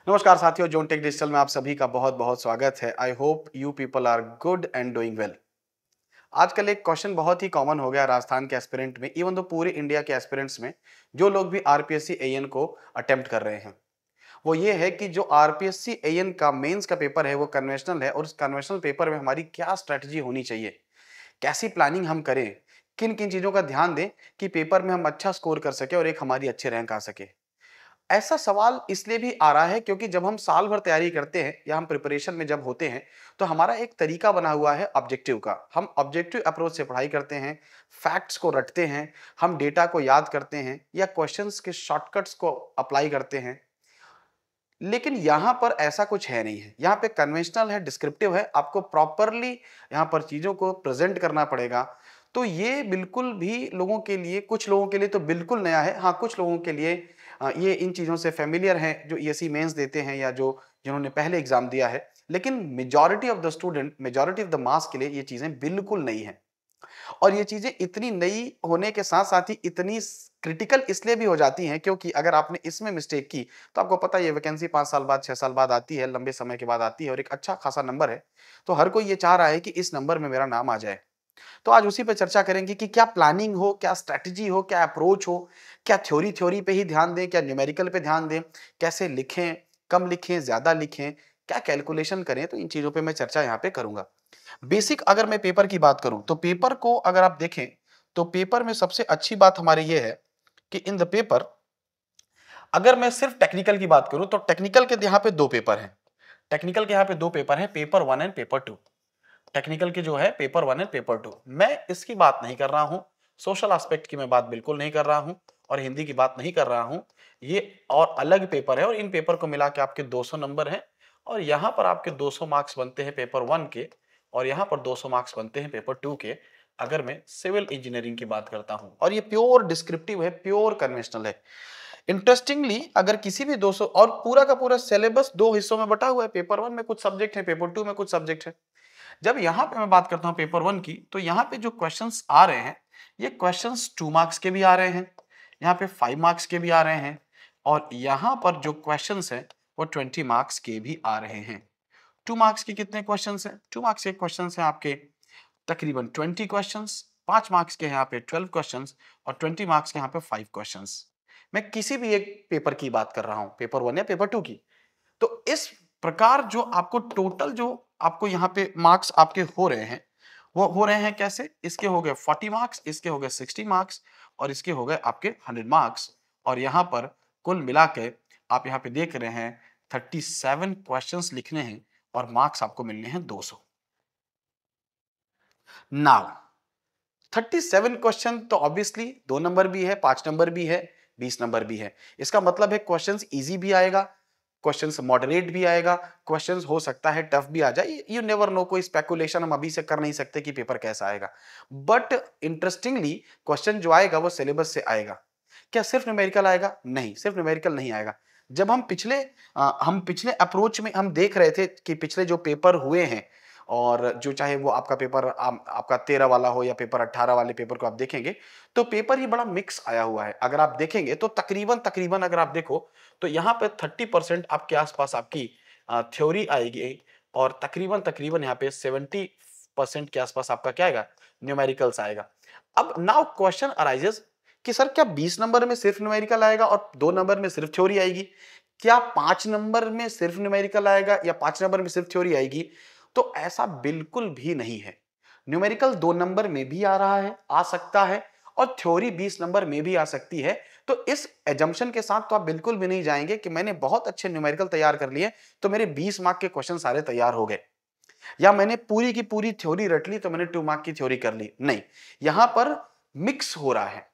नमस्कार साथियों, zone tech digital में आप सभी का बहुत बहुत स्वागत है। I hope you people are good and doing well. आजकल एक क्वेश्चन बहुत ही कॉमन हो गया राजस्थान के एस्पिरेंट में, इवन तो पूरे इंडिया के एस्पिरेंट्स में जो लोग भी आरपीएससी एएन को अटेम्प्ट कर रहे हैं। वो ये है कि जो आरपीएससी एएन का मेंस का पेपर है वो कन्वेंशनल है, और उस कन्वेंशनल पेपर में हमारी क्या स्ट्रेटजी होनी चाहिए, कैसी प्लानिंग हम करें, किन किन चीज़ों का ध्यान दें कि पेपर में हम अच्छा स्कोर कर सके और एक हमारी अच्छी रैंक आ सके। ऐसा सवाल इसलिए भी आ रहा है क्योंकि जब हम साल भर तैयारी करते हैं या हम प्रिपरेशन में जब होते हैं तो हमारा एक तरीका बना हुआ है ऑब्जेक्टिव का। हम ऑब्जेक्टिव अप्रोच से पढ़ाई करते हैं, फैक्ट्स को रटते हैं, हम डेटा को याद करते हैं या क्वेश्चंस के शॉर्टकट्स को अप्लाई करते हैं। लेकिन यहाँ पर ऐसा कुछ है नहीं है। यहाँ पे कन्वेंशनल है, डिस्क्रिप्टिव है, आपको प्रॉपरली यहाँ पर चीज़ों को प्रेजेंट करना पड़ेगा। तो ये बिल्कुल भी लोगों के लिए, कुछ लोगों के लिए तो बिल्कुल नया है। हाँ, कुछ लोगों के लिए ये इन चीज़ों से फ़ैमिलियर हैं जो ईएसई मेंस देते हैं या जो जिन्होंने पहले एग्ज़ाम दिया है। लेकिन majority of the student, majority of the mass के लिए ये चीज़ें बिल्कुल नई हैं। और ये चीज़ें इतनी नई होने के साथ-साथ ही इतनी क्रिटिकल इसलिए भी हो जाती हैं क्योंकि अगर आपने इसमें मिस्टेक की तो आपको पता है ये वैकेंसी 5 साल बाद, 6 साल बाद आती है, लंबे समय के बाद आती है और एक अच्छा खासा नंबर है। तो हर कोई ये चाह रहा है कि इस नंबर में मेरा नाम आ जाए। तो आज उसी पे चर्चा करेंगे कि क्या प्लानिंग हो, क्या स्ट्रैटेजी हो, क्या अप्रोच हो, क्या थ्योरी थ्योरी पे ही ध्यान दें, क्या न्यूमेरिकल पे ध्यान दें, कैसे लिखें, कम लिखें, ज़्यादा लिखें, क्या कैलकुलेशन करें, तो इन चीज़ों पे मैं चर्चा यहाँ पे करूँगा। बेसिक अगर मैं पेपर की बात करूँ, तो पेपर को अगर आप देखें, तो पेपर में सबसे अच्छी बात हमारी ये है कि इन द पेपर अगर मैं सिर्फ टेक्निकल की बात करूँ, तो टेक्निकल के यहाँ पे 2 पेपर हैं। टेक्निकल के यहाँ पे 2 पेपर हैं, पेपर 1 एंड पेपर 2। टेक्निकल के जो है पेपर 1 एंड पेपर 2। मैं इसकी बात नहीं कर रहा हूँ, सोशल एस्पेक्ट की मैं बात बिल्कुल नहीं कर रहा हूँ और हिंदी की बात नहीं कर रहा हूँ। ये और अलग पेपर है और इन पेपर को मिला के आपके 200 नंबर हैं और यहाँ पर आपके 200 मार्क्स बनते हैं पेपर 1 के और यहाँ पर 200 मार्क्स बनते हैं पेपर 2 के, अगर मैं सिविल इंजीनियरिंग की बात करता हूँ। और ये प्योर डिस्क्रिप्टिव है, प्योर कन्वेंशनल है। इंटरेस्टिंगली अगर किसी भी 200 और पूरा का पूरा सिलेबस 2 हिस्सों में बटा हुआ है, पेपर 1 में कुछ सब्जेक्ट है, पेपर 2 में कुछ सब्जेक्ट है। जब यहाँ पे मैं बात करता हूँ पेपर 1 की, तो यहाँ पे जो क्वेश्चंस आ रहे हैं, ये क्वेश्चंस 2 मार्क्स के भी आ रहे हैं, यहाँ पे 5 मार्क्स के भी आ रहे हैं और यहाँ पर जो क्वेश्चंस हैं वो 20 मार्क्स के भी आ रहे हैं। 2 मार्क्स के कितने क्वेश्चंस हैं? 2 मार्क्स के क्वेश्चंस हैं आपके तकरीबन 20 क्वेश्चंस, 5 मार्क्स के यहाँ पे 12 क्वेश्चंस और 20 मार्क्स के यहाँ पे 5 क्वेश्चंस। मैं किसी भी एक पेपर की बात कर रहा हूँ, पेपर 1 या पेपर 2 की। तो इस प्रकार जो आपको टोटल जो आपको यहाँ पे मार्क्स आपके हो रहे हैं, वो हो रहे हैं कैसे? इसके हो गए 40 मार्क्स, इसके हो गए 60 मार्क्स और इसके हो गए आपके 100 मार्क्स और यहाँ पर कुल मिला के आप यहाँ पे देख रहे हैं 37 क्वेश्चंस लिखने हैं और मार्क्स आपको मिलने हैं 200। नाउ 37 क्वेश्चन तो ऑब्वियसली 2 नंबर भी है, 5 नंबर भी है, 20 नंबर भी है। इसका मतलब है क्वेश्चंस इजी भी आएगा, क्वेश्चंस मॉडरेट भी आएगा, क्वेश्चंस हो सकता है टफ भी आ जाए। यू नेवर नो, कोई स्पेकुलेशन हम अभी से कर नहीं सकते कि पेपर कैसा आएगा। बट इंटरेस्टिंगली क्वेश्चन जो आएगा वो सिलेबस से आएगा। क्या सिर्फ न्यूमेरिकल आएगा? नहीं, सिर्फ न्यूमेरिकल नहीं आएगा। जब हम पिछले अप्रोच में हम देख रहे थे कि पिछले जो पेपर हुए हैं और जो चाहे वो आपका पेपर आपका 13 वाला हो या पेपर 18 वाले पेपर को आप देखेंगे, तो पेपर ही बड़ा मिक्स आया हुआ है। अगर आप देखेंगे तो तकरीबन तकरीबन अगर आप देखो तो यहाँ पे 30% आपके आसपास आपकी थ्योरी आएगी और तकरीबन तकरीबन यहाँ पे 70% के आसपास आपका क्या आएगा? न्यूमेरिकल्स आएगा। अब नाउ क्वेश्चन अराइजेस कि सर क्या 20 नंबर में सिर्फ न्यूमेरिकल आएगा और 2 नंबर में सिर्फ थ्योरी आएगी? क्या 5 नंबर में सिर्फ न्यूमेरिकल आएगा या 5 नंबर में सिर्फ थ्योरी आएगी? तो ऐसा बिल्कुल भी नहीं है। न्यूमेरिकल 2 नंबर में भी आ रहा है, आ सकता है और थ्योरी 20 नंबर में भी आ सकती है। तो इस एजम्पशन के साथ तो आप बिल्कुल भी नहीं जाएंगे कि मैंने बहुत अच्छे न्यूमेरिकल तैयार कर लिए तो मेरे 20 मार्क के क्वेश्चन सारे तैयार हो गए, या मैंने पूरी की पूरी थ्योरी रट ली तो मैंने 2 मार्क की थ्योरी कर ली। नहीं, यहां पर मिक्स हो रहा है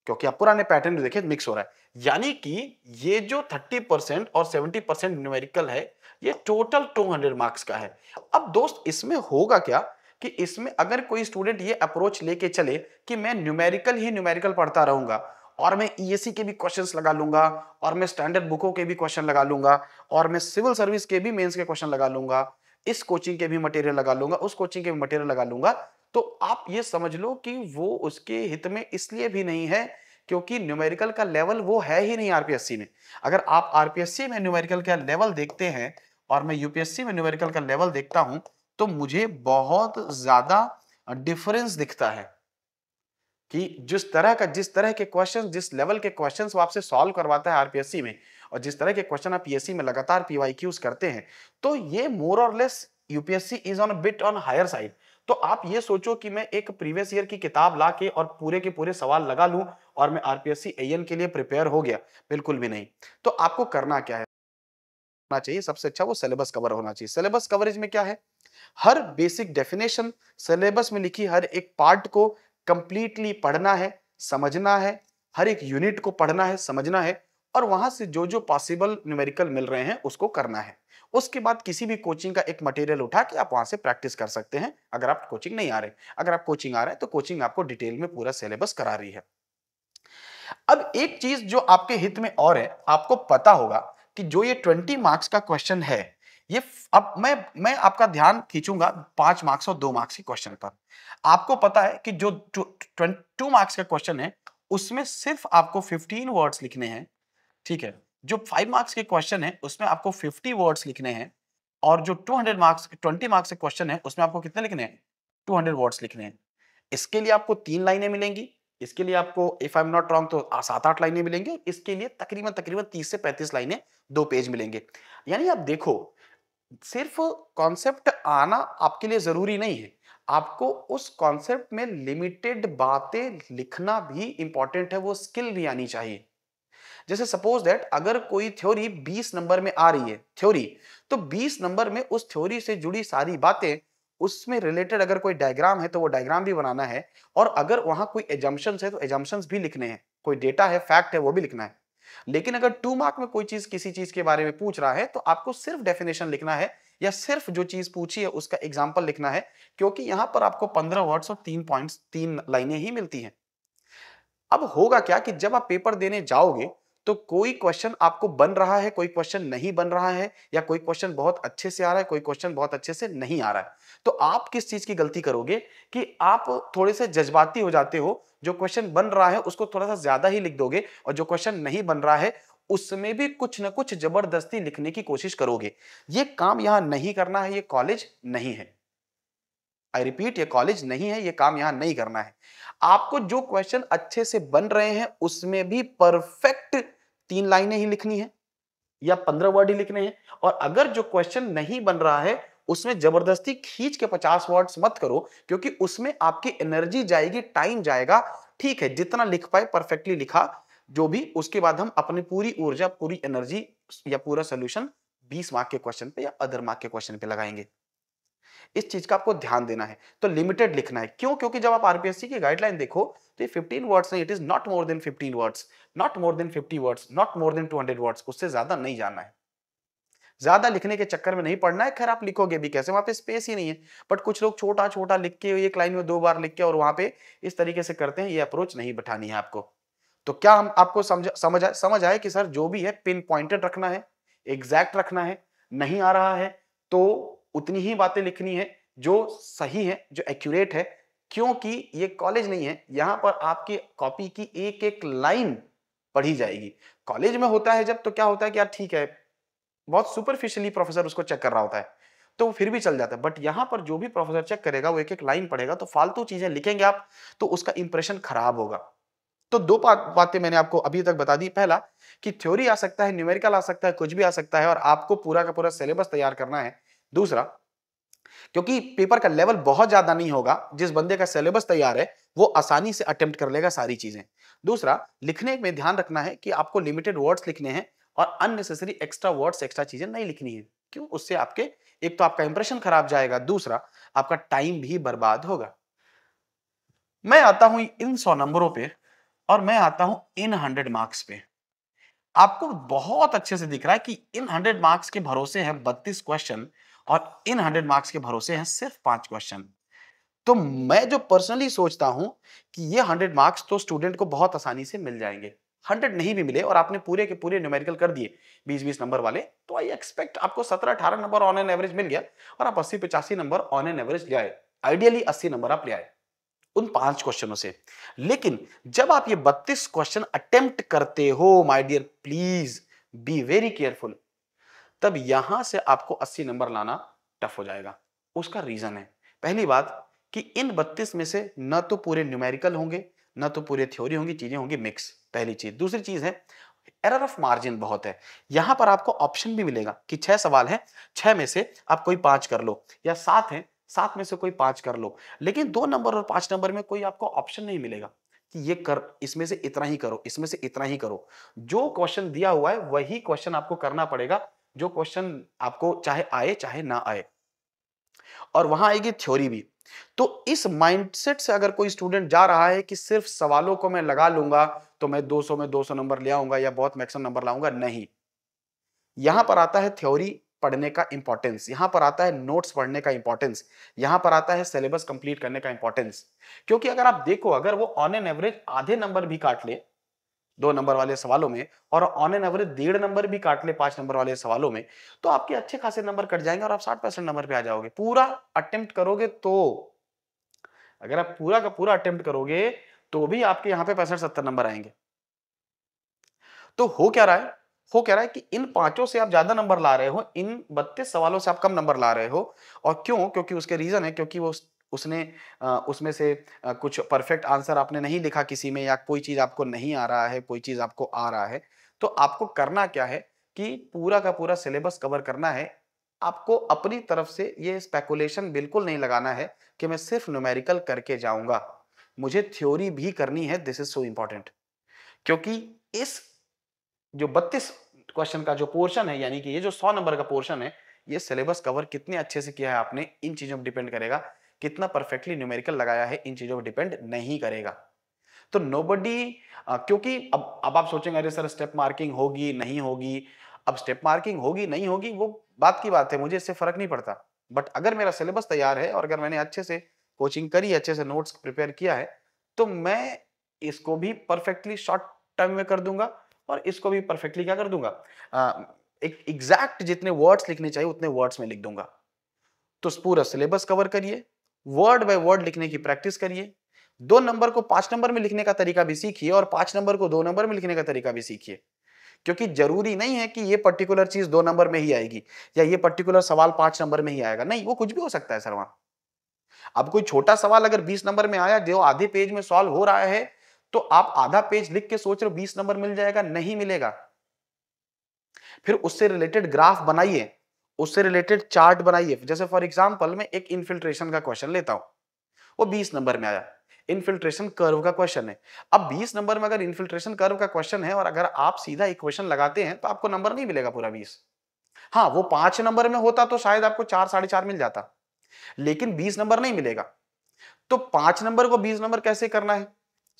क्योंकि आप पुराने पैटर्न में देखिए मिक्स हो रहा है। यानी कि ये जो 30% और 70% न्यूमेरिकल है, ये टोटल 200 मार्क्स का है। अब दोस्त इसमें होगा क्या कि इसमें अगर कोई स्टूडेंट ये अप्रोच लेके चले कि मैं न्यूमेरिकल ही न्यूमेरिकल पढ़ता रहूंगा और मैं ईएससी के भी क्वेश्चंस लगा लूंगा और मैं स्टैंडर्ड बुकों के भी क्वेश्चन लगा लूंगा और मैं सिविल सर्विस के भी मेंस के क्वेश्चन लगा लूंगा, इस कोचिंग के भी मटेरियल लगा लूंगा, उस कोचिंग के भी मटेरियल लगा लूंगा, तो आप ये समझ लो कि वो उसके हित में इसलिए भी नहीं है क्योंकि न्यूमेरिकल का लेवल वो है ही नहीं आरपीएससी में। अगर आप आरपीएससी में न्यूमेरिकल का लेवल देखते हैं और मैं यूपीएससी में न्यूमेरिकल का लेवल देखता हूं, तो मुझे बहुत ज्यादा डिफरेंस दिखता है कि जिस तरह के क्वेश्चन, जिस लेवल के क्वेश्चंस वो आपसे सॉल्व करवाता है आरपीएससी में, और जिस तरह के क्वेश्चन आप पीएससी में लगातार पीवाईक्यूज करते हैं, तो ये मोर और less UPSC is on bit on higher side. तो आप ये सोचो कि मैं एक प्रीवियस ईयर की किताब ला के और पूरे के पूरे सवाल लगा लूं और मैं आरपीएससी एएन के लिए प्रिपेयर हो गया, बिल्कुल भी नहीं। तो आपको करना क्या है, होना चाहिए सबसे अच्छा वो सिलेबस कवर होना चाहिए। सिलेबस कवरेज में क्या है, हर बेसिक डेफिनेशन, सिलेबस में लिखी हर एक पार्ट को कंप्लीटली पढ़ना है, समझना है, हर एक यूनिट को पढ़ना है, समझना है, और वहां से जो जो पॉसिबल न्यूमेरिकल मिल रहे हैं उसको करना है। उसके बाद किसी भी कोचिंग का एक मटेरियल उठा के आप वहां से प्रैक्टिस कर सकते हैं, अगर आप कोचिंग नहीं आ रहे। अगर आप कोचिंग आ रहे हैं तो कोचिंग आपको डिटेल में पूरा सिलेबस करा रही है। अब एक चीज जो आपके हित में और है, आपको पता होगा कि जो ये 20 मार्क्स का क्वेश्चन है, ये अब मैं आपका ध्यान खींचूंगा 5 मार्क्स और 2 मार्क्स के क्वेश्चन पर। आपको पता है कि जो 2 मार्क्स का क्वेश्चन है उसमें सिर्फ आपको 15 वर्ड्स लिखने हैं, ठीक है। जो 5 मार्क्स के क्वेश्चन है उसमें आपको 50 वर्ड्स लिखने हैं, और जो 20 मार्क्स के क्वेश्चन है उसमें आपको कितने लिखने हैं, 200 वर्ड्स लिखने हैं। इसके लिए आपको 3 लाइनें मिलेंगी, इसके लिए आपको if I am not wrong तो 7-8 लाइनें मिलेंगी, इसके लिए तकरीबन तकरीबन 30 से 35 लाइनें, 2 पेज मिलेंगे। यानी आप देखो, सिर्फ कॉन्सेप्ट आना आपके लिए जरूरी नहीं है, आपको उस कॉन्सेप्ट में लिमिटेड बातें लिखना भी इंपॉर्टेंट है, वो स्किल भी आनी चाहिए। जैसे सपोज दैट अगर कोई थ्योरी 20 नंबर में आ रही है थ्योरी, तो 20 नंबर में उस थ्योरी से जुड़ी सारी बातें, उसमें रिलेटेड अगर कोई डायग्राम है तो वो डायग्राम भी बनाना है, और अगर वहां कोई एजम्पशंस है तो एजम्पशंस भी लिखने हैं, कोई डेटा है, फैक्ट है, वो भी लिखना है। लेकिन अगर 2 मार्क में कोई चीज किसी चीज के बारे में पूछ रहा है तो आपको सिर्फ डेफिनेशन लिखना है, या सिर्फ जो चीज पूछी है उसका एग्जाम्पल लिखना है, क्योंकि यहां पर आपको 15 वर्ड्स और 3 पॉइंट्स, 3 लाइनें ही मिलती हैं। अब होगा क्या कि जब आप पेपर देने जाओगे तो कोई क्वेश्चन आपको बन रहा है, कोई क्वेश्चन नहीं बन रहा है, या कोई क्वेश्चन बहुत अच्छे से आ रहा है, कोई क्वेश्चन बहुत अच्छे से नहीं आ रहा है। तो आप किस चीज की गलती करोगे कि आप थोड़े से जज्बाती हो जाते हो, जो क्वेश्चन बन रहा है उसको थोड़ा सा ज्यादा ही लिख दोगे, और जो क्वेश्चन नहीं बन रहा है उसमें भी कुछ ना कुछ जबरदस्ती लिखने की कोशिश करोगे। ये काम यहां नहीं करना है, ये कॉलेज नहीं है। आई रिपीट, ये कॉलेज नहीं है, ये काम यहां नहीं करना है। आपको जो क्वेश्चन अच्छे से बन रहे हैं उसमें भी परफेक्ट 3 लाइनें ही लिखनी है, या 15 वर्ड ही लिखने हैं। और अगर जो क्वेश्चन नहीं बन रहा है उसमें जबरदस्ती खींच के 50 वर्ड्स मत करो, क्योंकि उसमें आपकी एनर्जी जाएगी, टाइम जाएगा। ठीक है, जितना लिख पाए परफेक्टली लिखा, जो भी, उसके बाद हम अपनी पूरी ऊर्जा, पूरी एनर्जी या पूरा सोल्यूशन 20 मार्क के क्वेश्चन पे या अदर मार्क के क्वेश्चन पे लगाएंगे। इस चीज का आपको ध्यान देना है। तो लिमिटेड लिखना है, क्यों? क्योंकि जब आप आरपीएससी की गाइडलाइन देखो तो ये 15 वर्ड्स नहीं, it is not more than 15 words, not more than 50 words, not more than 200 words, उससे ज्यादा नहीं जाना है। ज्यादा लिखने के चक्कर में नहीं पड़ना है। खैर, आप लिखोगे भी कैसे, वहां पे स्पेस ही नहीं है। बट कुछ लोग छोटा छोटा लिख के एक लाइन में 2 बार लिख के और वहां पे इस तरीके से करते हैं, ये अप्रोच नहीं बैठानी है आपको। तो क्या हम आपको समझ आए कि सर जो भी है पिन पॉइंटेड रखना है, एग्जैक्ट रखना है, नहीं आ रहा है तो उतनी ही बातें लिखनी है जो सही है, जो एक्यूरेट है। क्योंकि ये कॉलेज नहीं है, यहां पर आपकी कॉपी की एक एक लाइन पढ़ी जाएगी। कॉलेज में होता है जब, तो क्या होता है कि यार ठीक है, बहुत सुपरफिशियली प्रोफेसर उसको चेक कर रहा होता है तो वो फिर भी चल जाता है। बट यहां पर जो भी प्रोफेसर चेक करेगा वो एक एक लाइन पढ़ेगा, तो फालतू चीजें लिखेंगे आप तो उसका इंप्रेशन खराब होगा। तो 2 बातें मैंने आपको अभी तक बता दी। पहला कि थ्योरी आ सकता है, न्यूमेरिकल आ सकता है, कुछ भी आ सकता है, और आपको पूरा का पूरा सिलेबस तैयार करना है। दूसरा, क्योंकि पेपर का लेवल बहुत ज्यादा नहीं होगा, जिस बंदे का सिलेबस तैयार है वो आसानी से अटेम्प्ट कर लेगा सारी चीजें। दूसरा, लिखने में ध्यान रखना है कि आपको लिमिटेड वर्ड्स लिखने हैं और अननेसेसरी एक्स्ट्रा वर्ड्स, एक्स्ट्रा चीजें नहीं लिखनी है। क्यों? उससे आपके, एक तो आपका इंप्रेशन खराब जाएगा, दूसरा आपका टाइम भी बर्बाद होगा। मैं आता हूं इन 100 नंबरों पे, और मैं आता हूं इन 100 मार्क्स पे। आपको बहुत अच्छे से दिख रहा है कि इन 100 मार्क्स के भरोसे हैं 32 क्वेश्चन, और इन 100 मार्क्स के भरोसे हैं सिर्फ 5 क्वेश्चन। तो मैं जो पर्सनली सोचता हूं कि ये 100 मार्क्स तो स्टूडेंट को बहुत आसानी से मिल जाएंगे। 100 नहीं भी मिले और आपने पूरे के पूरे न्यूमेरिकल कर दिए 20-20 नंबर वाले, तो आई एक्सपेक्ट आपको 17-18 नंबर ऑन एन एवरेज मिल गया, और आप 80-85 नंबर ऑन एन एवरेज ले आए। आइडियली 80 नंबर आप ले आए। उन 5 क्वेश्चनों से। लेकिन जब आप ये 32 क्वेश्चन अटेम्प्ट करते हो, my dear please be very careful, तब यहां से आपको 80 नंबर लाना टफ हो जाएगा। उसका रीजन है, पहली बात कि इन 32 में से न तो पूरे न्यूमेरिकल होंगे, न तो पूरे थ्योरी होंगी, चीजें होंगी मिक्स, पहली चीज। दूसरी चीज है एरर ऑफ मार्जिन बहुत है। यहां पर आपको ऑप्शन भी मिलेगा कि 6 सवाल है, 6 में से आप कोई 5 कर लो, या 7 है, 7 में से कोई 5 कर लो। लेकिन 2 नंबर और 5 नंबर में कोई आपको ऑप्शन नहीं मिलेगा कि ये कर, इसमें से इतना ही करो, इसमें से इतना ही करो। जो क्वेश्चन दिया हुआ है वही क्वेश्चन आपको करना पड़ेगा, जो क्वेश्चन आपको चाहे आए चाहे ना आए। और वहां आएगी थ्योरी भी। तो इस माइंडसेट से अगर कोई स्टूडेंट जा रहा है कि सिर्फ सवालों को मैं लगा लूंगा तो मैं 200 में 200 नंबर ले आऊंगा या बहुत मैक्सिमम नंबर लाऊंगा, नहीं। यहां पर आता है थ्योरी पढ़ने का इंपॉर्टेंस, यहां पर आता है नोट्स पढ़ने का इंपॉर्टेंस, यहां पर आता है सिलेबस कंप्लीट करने का इंपॉर्टेंस। क्योंकि अगर आप देखो, अगर वो ऑन एन एवरेज आधे नंबर भी काट ले 2 नंबर वाले सवालों में, और ऑन एन एवरेज 1.5 नंबर भी काट ले 5 नंबर वाले सवालों में, तो आपके अच्छे खासे नंबर कट जाएंगे और आप 60% नंबर पे आ जाओगे। पूरा अटेम्प्ट करोगे तो, अगर आप पूरा का पूरा अटेम्प्ट करोगे तो भी आपके यहां पे 65-70 नंबर आएंगे। तो हो क्या रहा है, हो क्या रहा है कि इन पांचों से आप ज्यादा नंबर ला रहे हो, इन 32 सवालों से आप कम नंबर ला रहे हो। और क्यों? क्योंकि उसके रीजन है, क्योंकि वो उसने उसमें से कुछ परफेक्ट आंसर आपने नहीं लिखा किसी में, या कोई चीज आपको नहीं आ रहा है, कोई चीज आपको आ रहा है। तो आपको करना क्या है कि पूरा का पूरा सिलेबस कवर करना है। आपको अपनी तरफ से ये स्पेकुलेशन बिल्कुल नहीं लगाना है कि मैं सिर्फ न्यूमेरिकल करके जाऊंगा, मुझे थ्योरी भी करनी है। दिस इज सो इंपॉर्टेंट, क्योंकि इस जो 32 क्वेश्चन का जो पोर्शन है, यानी कि ये जो 100 नंबर का पोर्शन है, ये सिलेबस कवर कितने अच्छे से किया है आपने, इन चीजों पर डिपेंड करेगा। कितना परफेक्टली न्यूमेरिकल लगाया है, इन चीजों पर डिपेंड नहीं करेगा। तो नोबडी, क्योंकि अब आप सोचेंगे अरे सर स्टेप मार्किंग होगी नहीं होगी। अब स्टेप मार्किंग होगी नहीं होगी वो बात की बात है, मुझे इससे फर्क नहीं पड़ता। बट अगर मेरा सिलेबस तैयार है और अगर मैंने अच्छे से कोचिंग करी, अच्छे से नोट्स प्रिपेयर किया है, तो मैं इसको भी परफेक्टली शॉर्ट टाइम में कर दूंगा और इसको भी परफेक्टली क्या कर दूंगा, एक एग्जैक्ट जितने वर्ड्स लिखने चाहिए उतने वर्ड्स में लिख दूंगा। तो पूरा सिलेबस कवर करिए, वर्ड बाय वर्ड लिखने की प्रैक्टिस करिए, 2 नंबर को 5 नंबर में लिखने का तरीका भी सीखिए और 5 नंबर को 2 नंबर में लिखने का तरीका भी सीखिए। क्योंकि जरूरी नहीं है कि ये पर्टिकुलर चीज 2 नंबर में ही आएगी या ये पर्टिकुलर सवाल 5 नंबर में ही आएगा, नहीं, वो कुछ भी हो सकता है सर। वहां अब कोई छोटा सवाल अगर 20 नंबर में आया जो आधे पेज में सॉल्व हो रहा है, तो आप आधा पेज लिख के सोच रहे हो 20 नंबर मिल जाएगा, नहीं मिलेगा। फिर उससे रिलेटेड ग्राफ बनाइए, उससे रिलेटेड चार्ट बनाइए। जैसे फॉर एग्जांपल मैं एक इन्फिल्ट्रेशन का क्वेश्चन लेता हूं, वो 20 नंबर में आया, इन्फिल्ट्रेशन कर्व का क्वेश्चन है। अब 20 नंबर में अगर इन्फिल्ट्रेशन कर्व का क्वेश्चन है और अगर आप सीधा इक्वेशन लगाते हैं तो आपको नंबर नहीं मिलेगा पूरा 20। हाँ, वो 5 नंबर में होता तो शायद आपको 4 4.5 मिल जाता, लेकिन 20 नंबर नहीं मिलेगा। तो 5 नंबर को 20 नंबर कैसे करना है?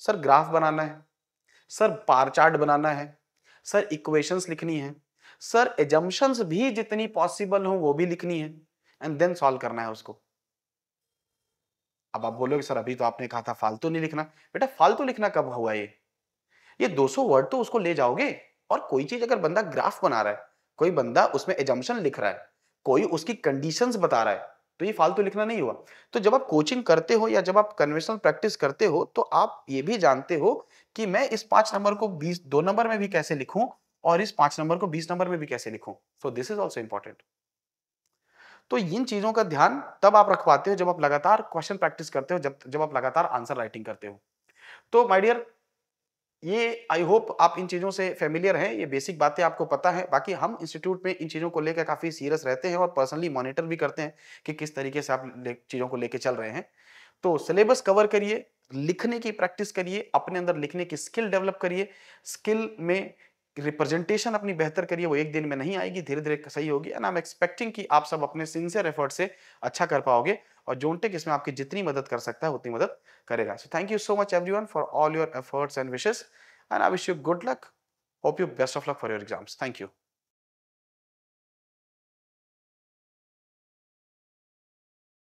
सर ग्राफ बनाना है, सर बार चार्ट बनाना है, सर इक्वेशंस लिखनी है, सर एजम्पशंस भी जितनी पॉसिबल हो वो भी लिखनी है, एंड देन सॉल्व करना है उसको। अब आप बोलोगे सर अभी तो आपने कहा था फालतू नहीं लिखना। बेटा फालतू लिखना कब हुआ? ये 200 वर्ड तो उसको ले जाओगे। और कोई चीज अगर बंदा ग्राफ बना रहा है, कोई बंदा उसमें एजम्पशन लिख रहा है, कोई उसकी कंडीशंस बता रहा है, तो ये फालतू लिखना नहीं हुआ। तो जब आप कोचिंग करते हो या जब आप कन्वेंशनल प्रैक्टिस करते हो, तो आप ये भी जानते हो कि मैं इस 5 नंबर को 20 2 नंबर में भी कैसे लिखूं और इस 5 नंबर को 20 नंबर में भी कैसे लिखूं। So this is also important. तो इन चीजों का ध्यान तब आप रख पाते हो जब आप लगातार क्वेश्चन प्रैक्टिस करते हो, जब जब आप लगातार आंसर राइटिंग करते हो। तो माय डियर, ये आई होप आप इन चीज़ों से फेमिलियर हैं, ये बेसिक बातें आपको पता है। बाकी हम इंस्टीट्यूट में इन चीज़ों को लेकर काफ़ी सीरियस रहते हैं और पर्सनली मॉनिटर भी करते हैं कि किस तरीके से आप चीज़ों को लेके चल रहे हैं। तो सिलेबस कवर करिए, लिखने की प्रैक्टिस करिए, अपने अंदर लिखने की स्किल डेवलप करिए, स्किल में रिप्रेजेंटेशन अपनी बेहतर करिए। वो एक दिन में नहीं आएगी, धीरे धीरे सही होगी, एंड आई एम एक्सपेक्टिंग कि आप सब अपने सिंसियर एफर्ट से अच्छा कर पाओगे। और जोनटेक इसमें आपकी जितनी मदद कर सकता है उतनी मदद करेगा। So thank you so much everyone for all your efforts and wishes, and I wish you good luck. Hope you best of luck for your exams. Thank you.